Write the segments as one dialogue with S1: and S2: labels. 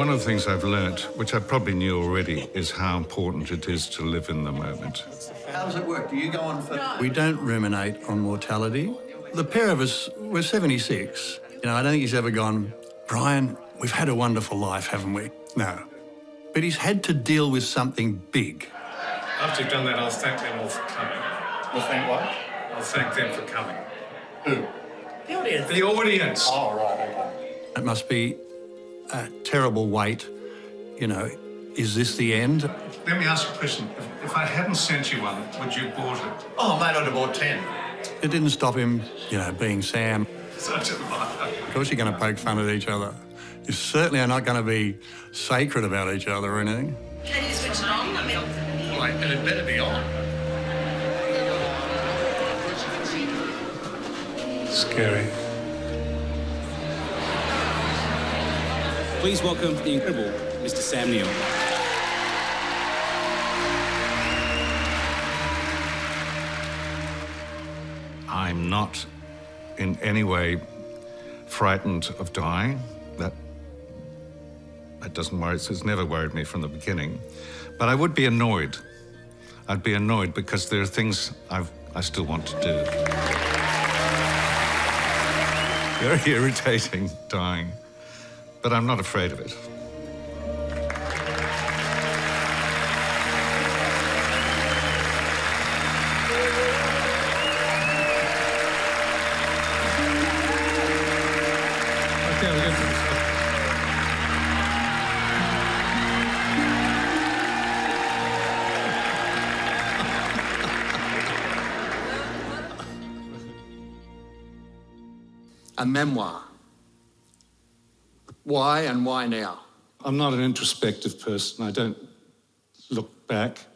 S1: One of the things I've learnt, which I probably knew already, is how important it is to live in the moment.
S2: How does it work? Do you go on for...
S3: We don't ruminate on mortality. The pair of us, we're 76. You know, I don't think he's ever gone, Bryan, we've had a wonderful life, haven't we? No. But he's had to deal with something big.
S1: After you've done that, I'll thank them all for coming.
S2: You'll think what?
S1: I'll thank them for coming.
S2: Who?
S4: The audience.
S1: The audience.
S2: Oh, right, okay.
S3: It must be a terrible weight, you know, is this the end?
S1: Let me ask you a question. If I hadn't sent you one, would you have bought it?
S2: Oh, mate, I'd have bought 10.
S3: It didn't stop him, you know, being Sam.
S1: Such a liar.
S3: Of course you're going to poke fun at each other. You certainly are not going to be sacred about each other or anything.
S4: Can you switch it on? I mean...
S2: Like, and it better be on.
S1: Scary.
S5: Please welcome the incredible Mr. Sam Neill.
S1: I'm not in any way frightened of dying. That doesn't worry, it's never worried me from the beginning. But I would be annoyed. I'd be annoyed because there are things I still want to do. Very irritating, dying. But I'm not afraid of it. Okay, we're good.
S3: A memoir. Why and why now?
S1: I'm not an introspective person. I don't look back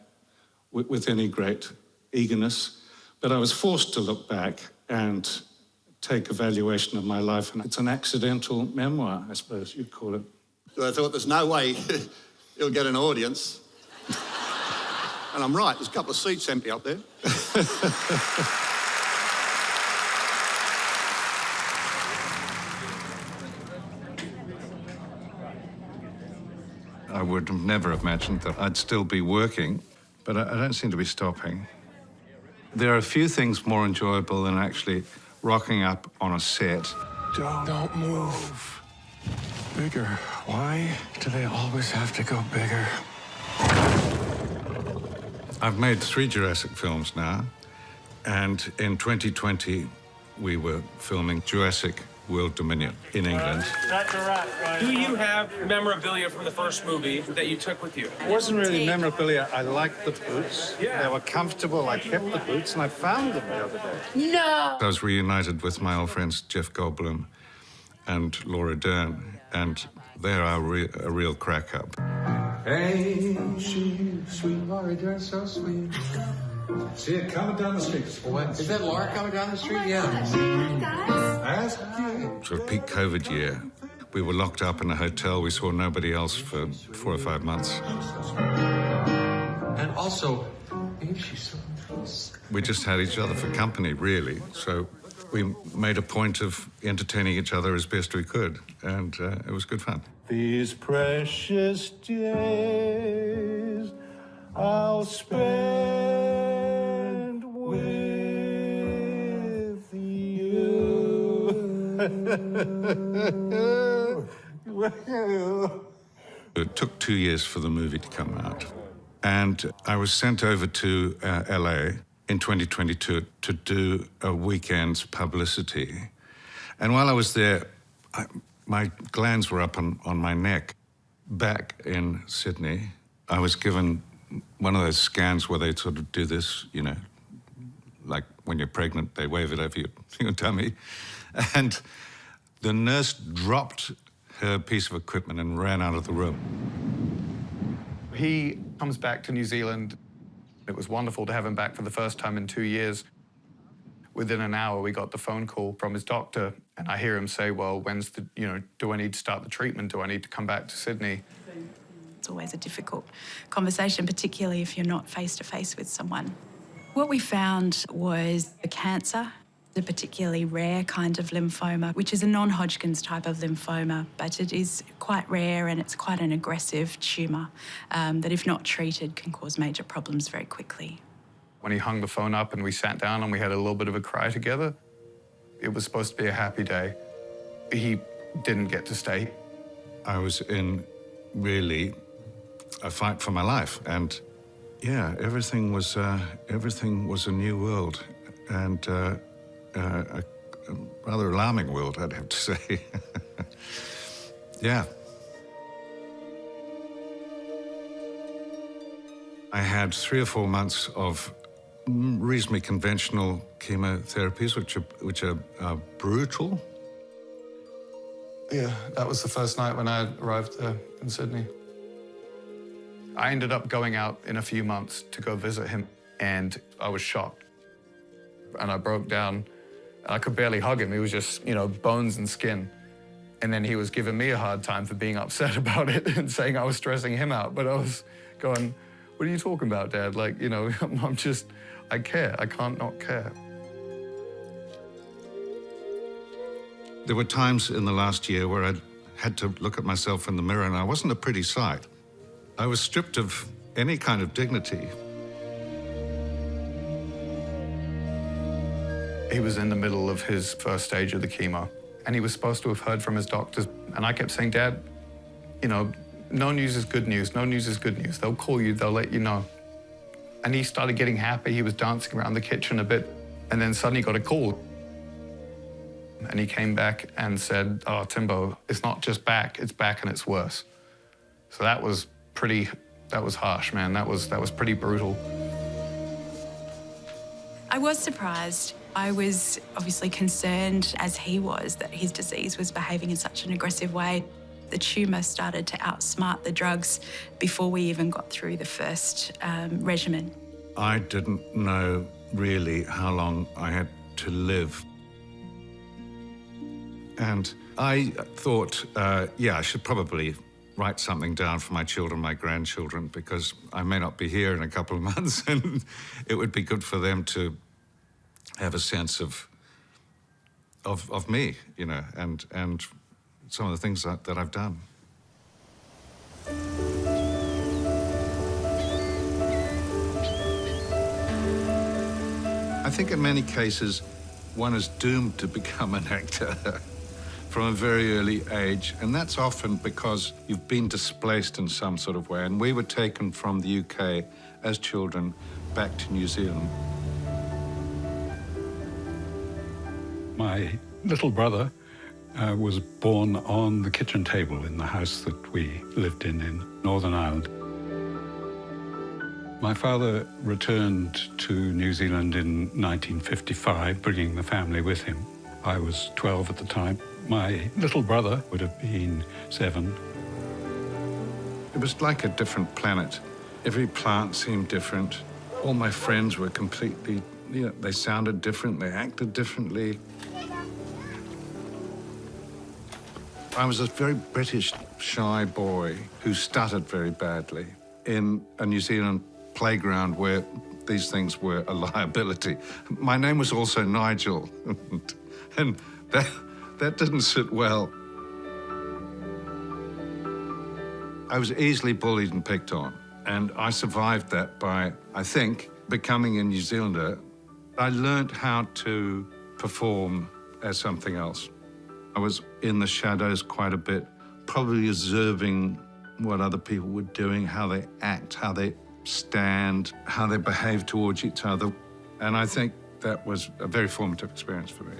S1: with any great eagerness, but I was forced to look back and take evaluation of my life, and it's an accidental memoir, I suppose you'd call it.
S3: So I thought, there's no way he'll get an audience. And I'm right, there's a couple of seats empty up there.
S1: I would have never imagined that I'd still be working, but I don't seem to be stopping. There are a few things more enjoyable than actually rocking up on a set.
S6: Don't move. Bigger. Why do they always have to go bigger?
S1: I've made 3 Jurassic films now, and in 2020 we were filming Jurassic World Dominion in England.
S7: That's a wrap, right? Do you have memorabilia from the first movie that you took with you?
S1: It wasn't really memorabilia. I liked the boots.
S7: Yeah.
S1: They were comfortable. I kept the boots, and I found them the other day.
S4: No!
S1: I was reunited with my old friends Jeff Goldblum and Laura Dern, and they're a real crack-up.
S8: Hey, she, sweet Laura Dern, so sweet. See it coming down the street. What? Is that Laura coming down the street?
S1: Sort of peak COVID year. We were locked up in a hotel. We saw nobody else for 4 or 5 months.
S8: And also, ain't she so nice?
S1: We just had each other for company, really. So we made a point of entertaining each other as best we could, and it was good fun.
S9: These precious days I'll spend with you.
S1: It took 2 years for the movie to come out. And I was sent over to LA in 2022 to do a weekend's publicity. And while I was there, my glands were up on my neck. Back in Sydney, I was given one of those scans where they sort of do this, you know, like when you're pregnant, they wave it over your tummy. And the nurse dropped her piece of equipment and ran out of the room.
S10: He comes back to New Zealand. It was wonderful to have him back for the first time in 2 years. Within an hour, we got the phone call from his doctor, and I hear him say, well, when's the, do I need to start the treatment? Do I need to come back to Sydney?
S11: It's always a difficult conversation, particularly if you're not face-to-face with someone. What we found was the cancer A particularly rare kind of lymphoma, which is a non-Hodgkin's type of lymphoma, but it is quite rare and it's quite an aggressive tumour that, if not treated, can cause major problems very quickly.
S10: When he hung the phone up and we sat down and we had a little bit of a cry together, it was supposed to be a happy day. He didn't get to stay.
S1: I was in really a fight for my life, and yeah, everything was a new world, and a rather alarming world, I'd have to say. Yeah. I had 3 or 4 months of reasonably conventional chemotherapies, which are brutal.
S10: Yeah, that was the first night when I arrived there in Sydney. I ended up going out in a few months to go visit him, and I was shocked. And I broke down. I could barely hug him. He was just, you know, bones and skin. And then he was giving me a hard time for being upset about it and saying I was stressing him out. But I was going, what are you talking about, Dad? Like, you know, I care. I can't not care.
S1: There were times in the last year where I had to look at myself in the mirror, and I wasn't a pretty sight. I was stripped of any kind of dignity.
S10: He was in the middle of his first stage of the chemo, and he was supposed to have heard from his doctors. And I kept saying, Dad, you know, no news is good news. No news is good news. They'll call you. They'll let you know. And he started getting happy. He was dancing around the kitchen a bit, and then suddenly got a call. And he came back and said, oh, Timbo, it's not just back, it's back and it's worse. So that was harsh, man. That was pretty brutal.
S11: I was surprised. I was obviously concerned, as he was, that his disease was behaving in such an aggressive way. The tumour started to outsmart the drugs before we even got through the first regimen.
S1: I didn't know really how long I had to live. And I thought, yeah, I should probably write something down for my children, my grandchildren, because I may not be here in a couple of months, and it would be good for them to have a sense of me, you know, and some of the things that I've done. I think in many cases, one is doomed to become an actor from a very early age, and that's often because you've been displaced in some sort of way. And we were taken from the UK as children back to New Zealand.
S12: My little brother was born on the kitchen table in the house that we lived in Northern Ireland. My father returned to New Zealand in 1955, bringing the family with him. I was 12 at the time. My little brother would have been 7.
S1: It was like a different planet. Every plant seemed different. All my friends were completely, you know, they sounded different, they acted differently. I was a very British, shy boy who stuttered very badly in a New Zealand playground where these things were a liability. My name was also Nigel, and that didn't sit well. I was easily bullied and picked on, and I survived that by, I think, becoming a New Zealander. I learned how to perform as something else. I was in the shadows quite a bit, probably observing what other people were doing, how they act, how they stand, how they behave towards each other. And I think that was a very formative experience for me.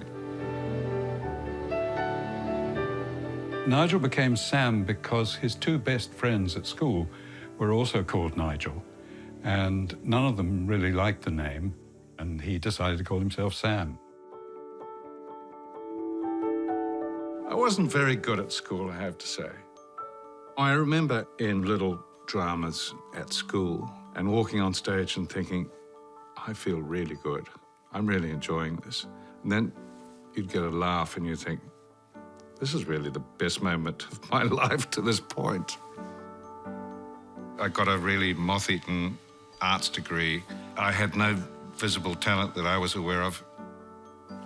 S12: Nigel became Sam because his 2 best friends at school were also called Nigel, and none of them really liked the name, and he decided to call himself Sam.
S1: I wasn't very good at school, I have to say. I remember in little dramas at school and walking on stage and thinking, I feel really good. I'm really enjoying this. And then you'd get a laugh and you think, this is really the best moment of my life to this point. I got a really moth-eaten arts degree. I had no visible talent that I was aware of.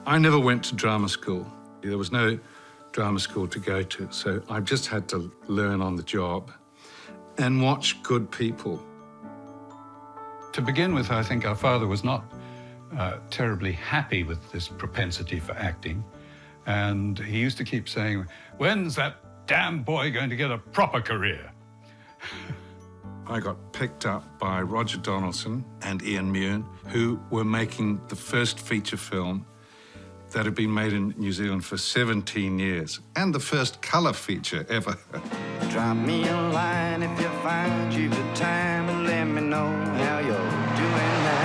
S1: I never went to drama school. There was no drama school to go to, so I just had to learn on the job and watch good people.
S12: To begin with, I think our father was not terribly happy with this propensity for acting. And he used to keep saying, "When's that damn boy going to get a proper career?"
S1: I got picked up by Roger Donaldson and Ian Mune, who were making the first feature film that had been made in New Zealand for 17 years, and the first colour feature ever.
S13: Drop me a line if you find you the time and let me know how you're doing now.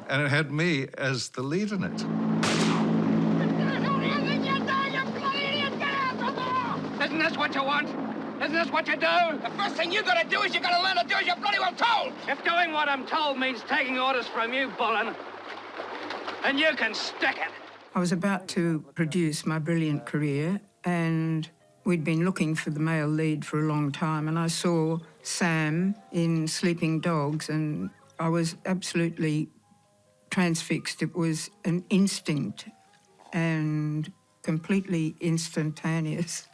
S1: And it had me as the lead in it.
S14: Isn't this what you want? Isn't this what you do? The first thing you gotta do is you gotta learn to do as you're bloody well told. If doing what I'm told means taking orders from you, Bullen, then you can stick it.
S15: I was about to produce my brilliant career, and we'd been looking for the male lead for a long time, and I saw Sam in Sleeping Dogs, and I was absolutely transfixed. It was an instinct and completely instantaneous.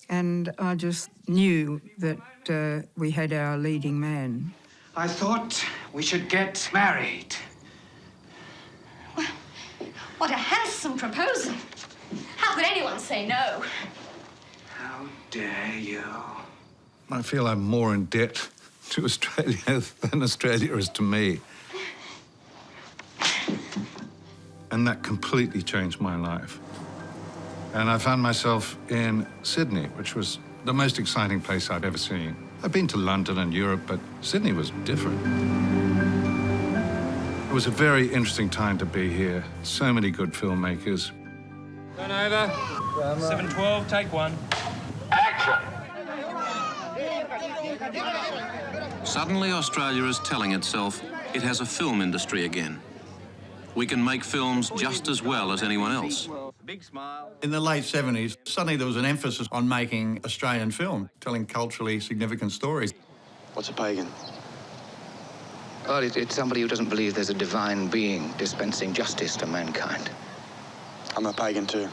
S15: And I just knew that we had our leading man.
S13: I thought we should get married.
S16: Well, what a handsome proposal. How could anyone say no?
S13: How dare you?
S1: I feel I'm more in debt to Australia than Australia is to me. And that completely changed my life. And I found myself in Sydney, which was the most exciting place I'd ever seen. I've been to London and Europe, but Sydney was different. It was a very interesting time to be here. So many good filmmakers.
S7: Turn over. 712, take one.
S17: Suddenly, Australia is telling itself it has a film industry again. We can make films just as well as anyone else.
S3: In the late 70s, suddenly there was an emphasis on making Australian film, telling culturally significant stories.
S18: What's a pagan?
S19: Well, it's somebody who doesn't believe there's a divine being dispensing justice to mankind.
S18: I'm a pagan too.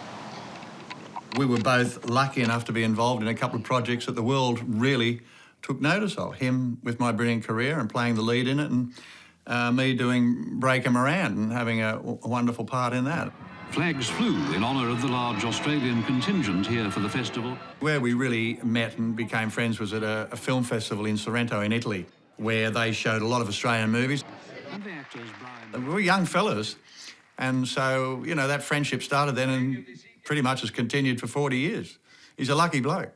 S3: We were both lucky enough to be involved in a couple of projects that the world really took notice of. Him with My Brilliant Career and playing the lead in it, and me doing Breaker Moran and having a wonderful part in that.
S20: Flags flew in honour of the large Australian contingent here for the festival.
S3: Where we really met and became friends was at a film festival in Sorrento in Italy, where they showed a lot of Australian movies.
S20: And the actors,
S3: We were young fellas, and so, you know, that friendship started then and pretty much has continued for 40 years. He's a lucky bloke.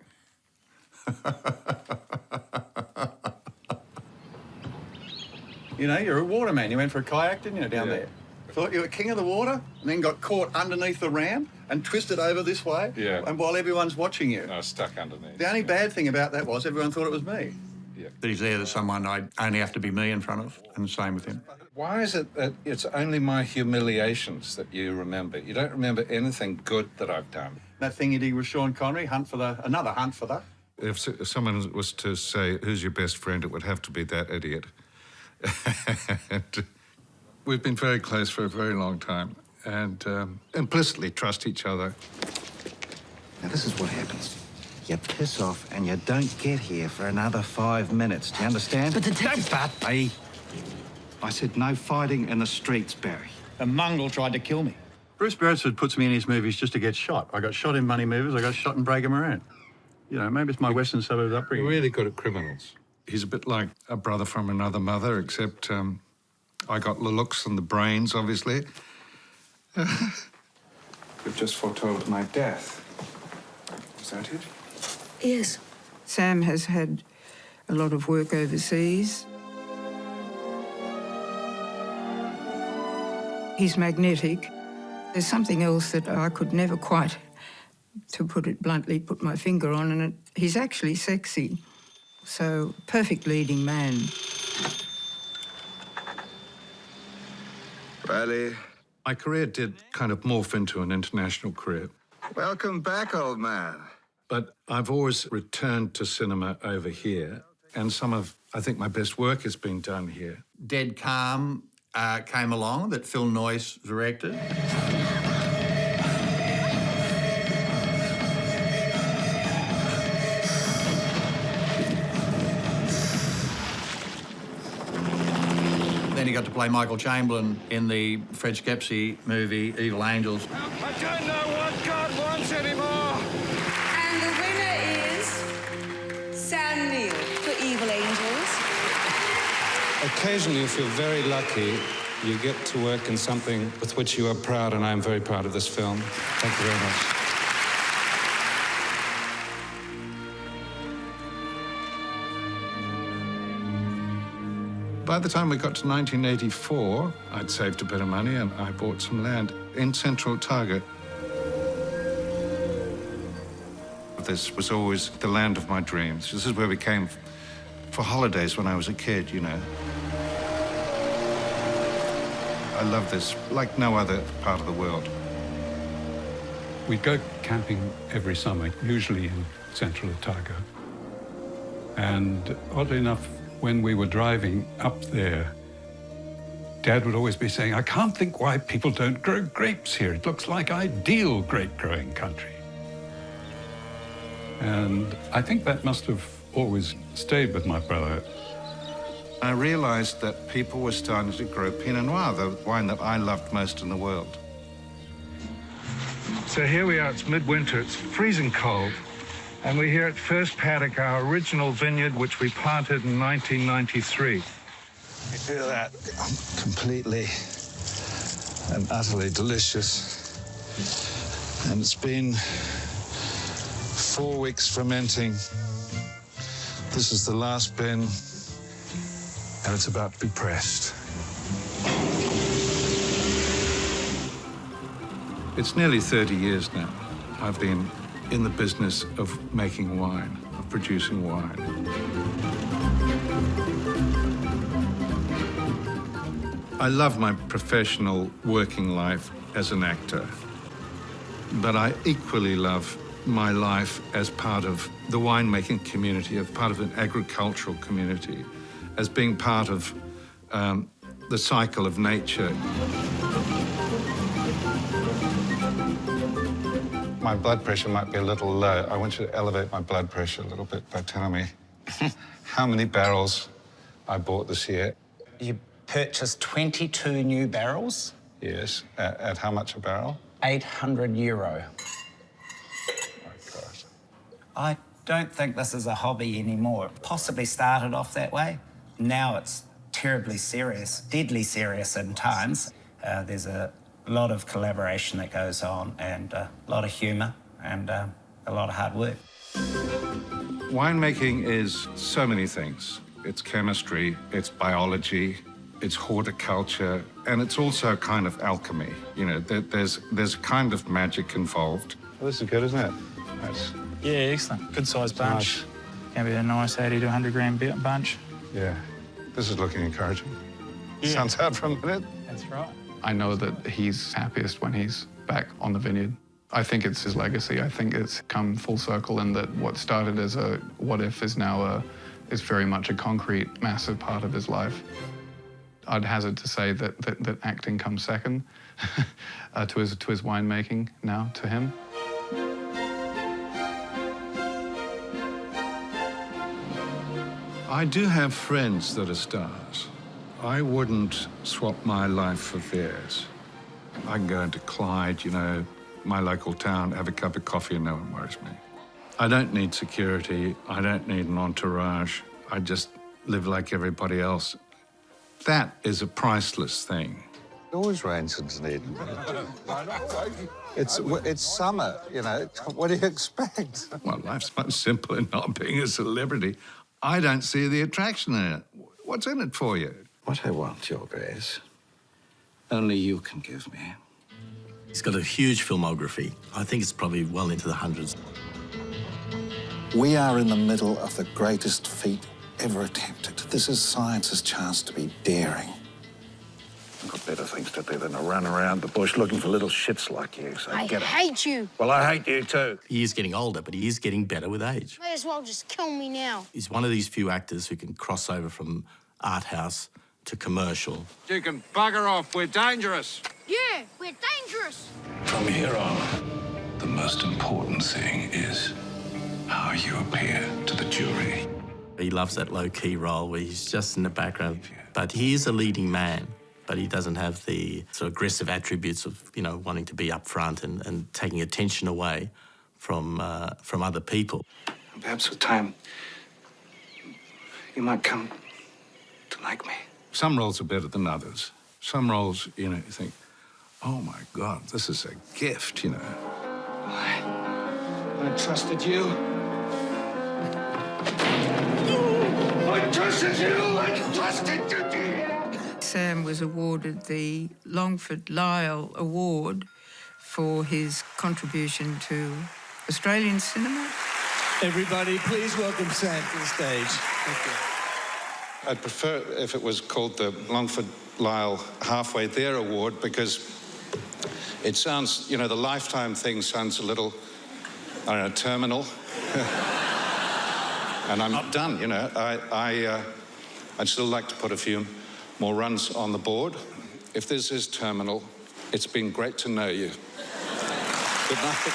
S3: You know, you're a waterman. You went for a kayak, didn't you, down there? Thought you were king of the water, and then got caught underneath the ram and twisted over this way.
S1: Yeah.
S3: And while everyone's watching you.
S1: I was stuck underneath.
S3: The only bad thing about that was everyone thought it was me.
S1: Yeah.
S3: That he's there, that someone I'd only have to be me in front of, and the same with him.
S1: Why is it that it's only my humiliations that you remember? You don't remember anything good that I've done.
S3: That thing he did with Sean Connery, another hunt for that.
S1: If someone was to say, who's your best friend, it would have to be that idiot. And we've been very close for a very long time and implicitly trust each other.
S13: Now, this is what happens. You piss off and you don't get here for another 5 minutes. Do you understand?
S14: But don't
S13: start, me. I said no fighting in the streets, Barry.
S3: A mongrel tried to kill me. Bruce Beresford puts me in his movies just to get shot. I got shot in Money Movers, I got shot in Breaker Moran. You know, maybe it's my Western suburbs upbringing.
S1: We're really good at criminals. He's a bit like a brother from another mother, except I got the looks and the brains, obviously. You've just foretold my death. Is that it?
S15: Yes. Sam has had a lot of work overseas. He's magnetic. There's something else that I could never quite, to put it bluntly, put my finger on, and he's actually sexy. So, perfect leading man.
S18: Ready?
S1: My career did kind of morph into an international career.
S18: Welcome back, old man.
S1: But I've always returned to cinema over here, and some of, I think, my best work has been done here.
S3: Dead calm, came along that Phil Noyce directed. Then he got to play Michael Chamberlain in the Fred Schepisi movie Evil Angels.
S14: I don't know what God wants anymore.
S4: And the winner is Sam Neill for Evil Angels.
S9: Occasionally you feel very lucky. You get to work in something with which you are proud, and I am very proud of this film. Thank you very much.
S1: By the time we got to 1984, I'd saved a bit of money and I bought some land in central Otago. This was always the land of my dreams. This is where we came for holidays when I was a kid, you know. I love this like no other part of the world.
S12: We'd go camping every summer, usually in central Otago. And oddly enough, when we were driving up there, Dad would always be saying, I can't think why people don't grow grapes here. It looks like ideal grape-growing country. And I think that must have always stayed with my brother.
S1: I realized that people were starting to grow Pinot Noir, the wine that I loved most in the world.
S9: So here we are, it's midwinter, it's freezing cold. And we're here at First Paddock, our original vineyard, which we planted in 1993. You feel that? Completely and utterly delicious. And it's been 4 weeks fermenting. This is the last bin, and it's about to be pressed.
S1: It's nearly 30 years now. I've been in the business of making wine, of producing wine. I love my professional working life as an actor, but I equally love my life as part of the winemaking community, as part of an agricultural community, as being part of the cycle of nature. My blood pressure might be a little low. I want you to elevate my blood pressure a little bit by telling me how many barrels I bought this year.
S21: You purchased 22 new barrels?
S1: Yes. At how much a barrel?
S21: €800.
S1: My God.
S21: I don't think this is a hobby anymore. It possibly started off that way. Now it's terribly serious, deadly serious in times. There's a lot of collaboration that goes on, and a lot of humour, and a lot of hard work.
S1: Winemaking is so many things. It's chemistry, it's biology, it's horticulture, and it's also kind of alchemy. You know, there's a kind of magic involved.
S9: Well, this is good, isn't it? Nice.
S22: Yeah, excellent. Good sized bunch. Can be a nice 80 to 100 gram bunch.
S1: Yeah, this is looking encouraging.
S22: Yeah.
S1: Sounds hard for a minute.
S22: That's right.
S10: I know that he's happiest when he's back on the vineyard. I think it's his legacy. I think it's come full circle in that what started as a what if is now is very much a concrete, massive part of his life. I'd hazard to say that acting comes second to his winemaking now, to him.
S1: I do have friends that are stars. I wouldn't swap my life for theirs. I can go into Clyde, you know, my local town, have a cup of coffee and no one worries me. I don't need security. I don't need an entourage. I just live like everybody else. That is a priceless thing.
S9: It always rains in Dunedin. It's summer, you know. What do you expect?
S1: Well, life's much simpler than not being a celebrity. I don't see the attraction in it. What's in it for you?
S23: What I want, Your Grace, only you can give me. He's got a huge filmography. I think it's probably well into the hundreds.
S6: We are in the middle of the greatest feat ever attempted. This is science's chance to be daring. I've got better things to do than to run around the bush looking for little shits like you, so
S16: I
S6: get it.
S16: hate you.
S6: Well, I hate you too.
S23: He is getting older, but he is getting better with age.
S16: May as well just kill me now.
S23: He's one of these few actors who can cross over from art house to commercial.
S2: You can bugger off. We're dangerous.
S5: Yeah, we're dangerous.
S1: From here on, the most important thing is how you appear to the jury.
S23: He loves that low-key role where he's just in the background. But he is a leading man, but he doesn't have the sort of aggressive attributes of, you know, wanting to be up front and taking attention away from other people.
S1: Perhaps with time, you might come to like me. Some roles are better than others. Some roles, you know, you think, oh my God, this is a gift, you know. I trusted you. I trusted you. I trusted you.
S15: Sam was awarded the Longford-Lyell Award for his contribution to Australian cinema.
S8: Everybody, please welcome Sam to the stage. Thank you.
S1: I'd prefer if it was called the Longford-Lyell Halfway There Award, because it sounds, you know, the lifetime thing sounds a little, I don't know, terminal. And I'm not done, you know. I'd still like to put a few more runs on the board. If this is terminal, it's been great to know you. Good night.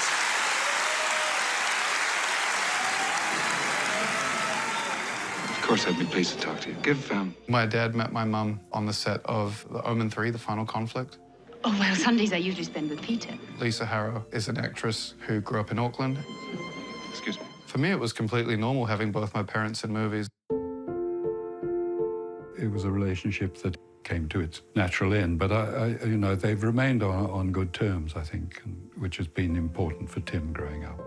S18: Of course, I'd be pleased to talk to you.
S10: My dad met my mum on the set of The Omen 3, The Final Conflict.
S16: Oh, well, Sundays I usually spend with Peter.
S10: Lisa Harrow is an actress who grew up in Auckland.
S18: Excuse me.
S10: For me, it was completely normal having both my parents in movies.
S12: It was a relationship that came to its natural end, but you know, they've remained on good terms, I think, which has been important for Tim growing up.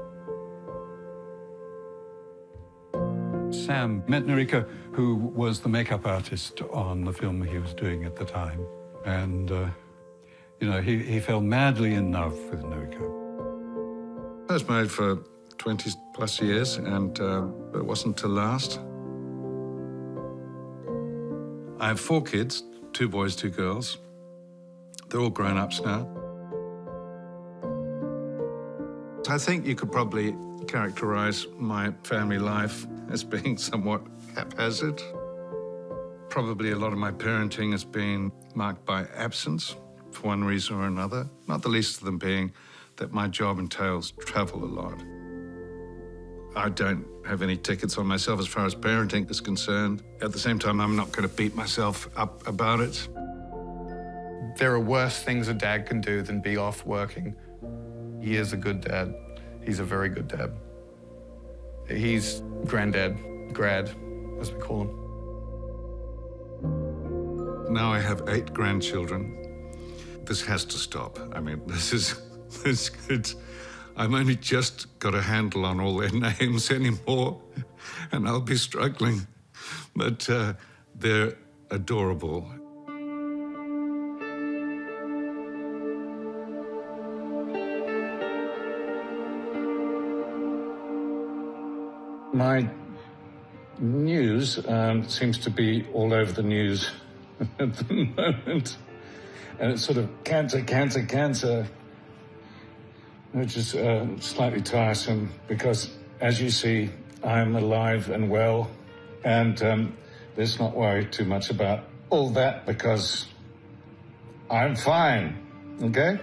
S12: Sam met Nerika, who was the makeup artist on the film he was doing at the time, and you know, he fell madly in love with Nerika.
S1: I was married for 20 plus years, and it wasn't to last. I have 4 kids, 2 boys, 2 girls. They're all grown-ups now. I think you could probably characterize my family life as being somewhat haphazard. Probably a lot of my parenting has been marked by absence for one reason or another, not the least of them being that my job entails travel a lot. I don't have any tickets on myself as far as parenting is concerned. At the same time, I'm not going to beat myself up about it.
S10: There are worse things a dad can do than be off working. He is a good dad. He's a very good dad. He's granddad, grad, as we call him.
S1: Now I have 8 grandchildren. This has to stop. I mean, I've only just got a handle on all their names anymore, and I'll be struggling. But they're adorable.
S12: My news seems to be all over the news at the moment. And it's sort of cancer, cancer, cancer, which is slightly tiresome because, as you see, I'm alive and well. And let's not worry too much about all that because I'm fine, okay?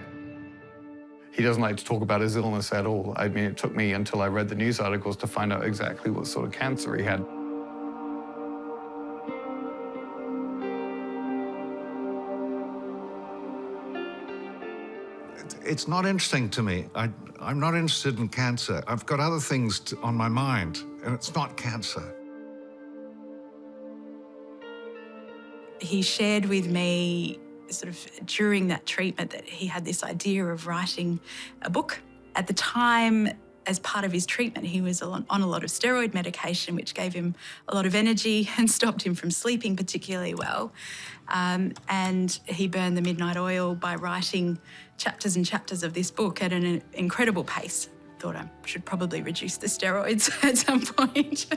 S10: He doesn't like to talk about his illness at all. I mean, it took me until I read the news articles to find out exactly what sort of cancer he had.
S1: It's not interesting to me. I'm not interested in cancer. I've got other things on my mind, and it's not cancer.
S11: He shared with me sort of during that treatment that he had this idea of writing a book. At the time, as part of his treatment, he was on a lot of steroid medication, which gave him a lot of energy and stopped him from sleeping particularly well. And he burned the midnight oil by writing chapters and chapters of this book at an incredible pace. Thought I should probably reduce the steroids at some point.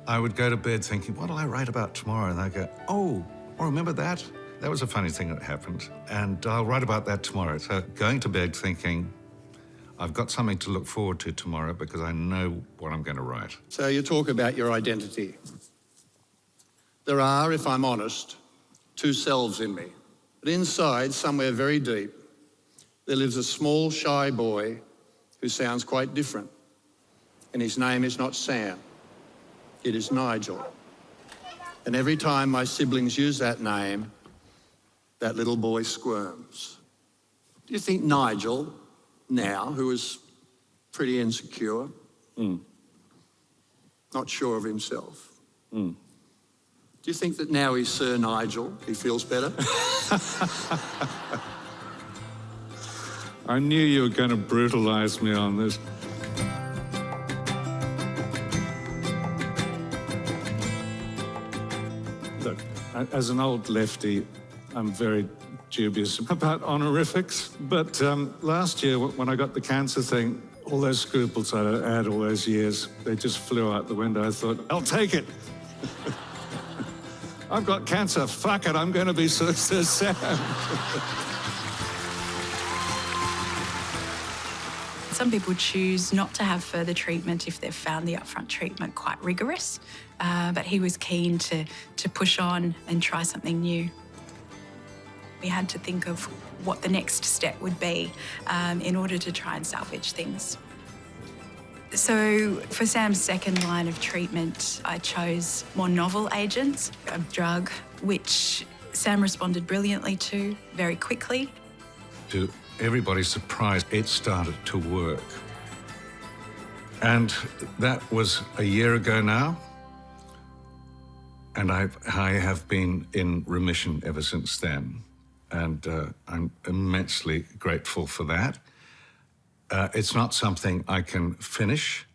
S1: I would go to bed thinking, what'll I write about tomorrow? And I go, oh, remember that? That was a funny thing that happened. And I'll write about that tomorrow. So going to bed thinking, I've got something to look forward to tomorrow because I know what I'm going to write.
S3: So you talk about your identity. There are, if I'm honest, two selves in me. But inside, somewhere very deep, there lives a small, shy boy who sounds quite different. And his name is not Sam, it is Nigel. And every time my siblings use that name, that little boy squirms. Do you think Nigel, now, who is pretty insecure, not sure of himself, do you think that now he's Sir Nigel, he feels better?
S1: I knew you were going to brutalise me on this. Look, as an old lefty, I'm very dubious about honorifics. But last year, when I got the cancer thing, all those scruples I had all those years, they just flew out the window. I thought, I'll take it. I've got cancer. Fuck it, I'm going to be Sir Sam.
S11: Some people choose not to have further treatment if they've found the upfront treatment quite rigorous, but he was keen to push on and try something new. We had to think of what the next step would be in order to try and salvage things. So for Sam's second line of treatment, I chose more novel agents, a drug which Sam responded brilliantly to very quickly.
S1: To everybody's surprise, it started to work. And that was a year ago now. And I have been in remission ever since then. And I'm immensely grateful for that. It's not something I can finish.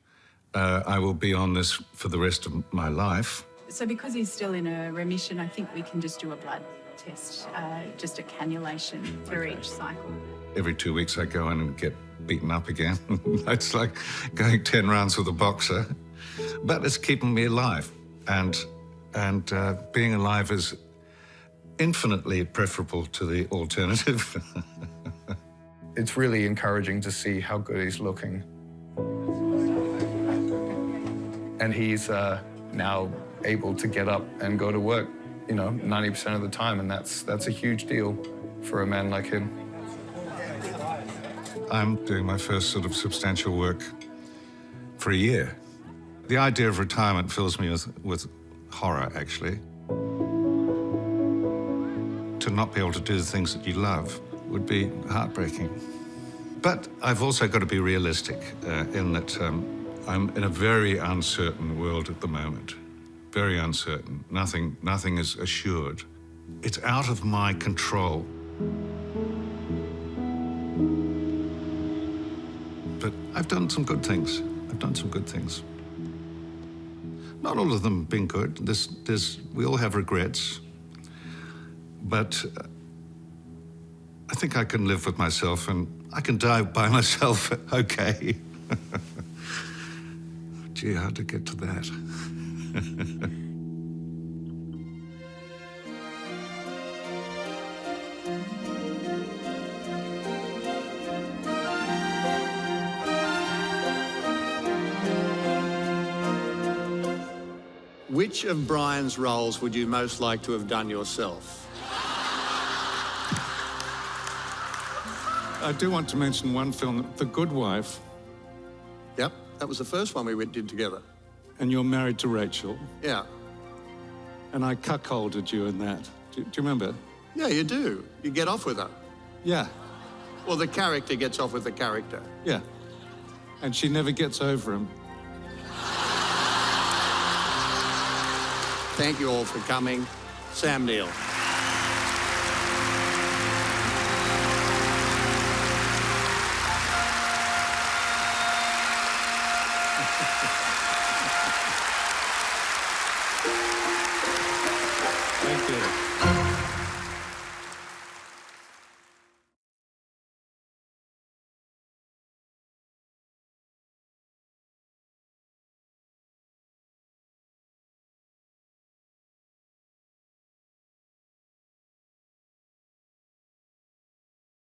S1: I will be on this for the rest of my life.
S11: So because he's still in a remission, I think we can just do a blood test, just a cannulation through each cycle.
S1: Every 2 weeks I go in and get beaten up again. It's like going 10 rounds with a boxer. But it's keeping me alive. And being alive is infinitely preferable to the alternative.
S10: It's really encouraging to see how good he's looking. And he's now able to get up and go to work, 90% of the time, and that's a huge deal for a man like him.
S1: I'm doing my first sort of substantial work for a year. The idea of retirement fills me with horror, actually. To not be able to do the things that you love would be heartbreaking. But I've also got to be realistic in that I'm in a very uncertain world at the moment. Very uncertain. Nothing is assured. It's out of my control. But I've done some good things. Not all of them have been good. We all have regrets. But I think I can live with myself and I can die by myself, okay. Gee, hard to get to that.
S3: Which of Bryan's roles would you most like to have done yourself?
S1: I do want to mention one film, The Good Wife.
S3: Yep, that was the first one we did together.
S1: And you're married to Rachel.
S3: Yeah.
S1: And I cuckolded you in that. Do you remember?
S3: Yeah, you do. You get off with her.
S1: Yeah.
S3: Well, the character gets off with the character.
S1: Yeah. And she never gets over him.
S3: Thank you all for coming. Sam Neill.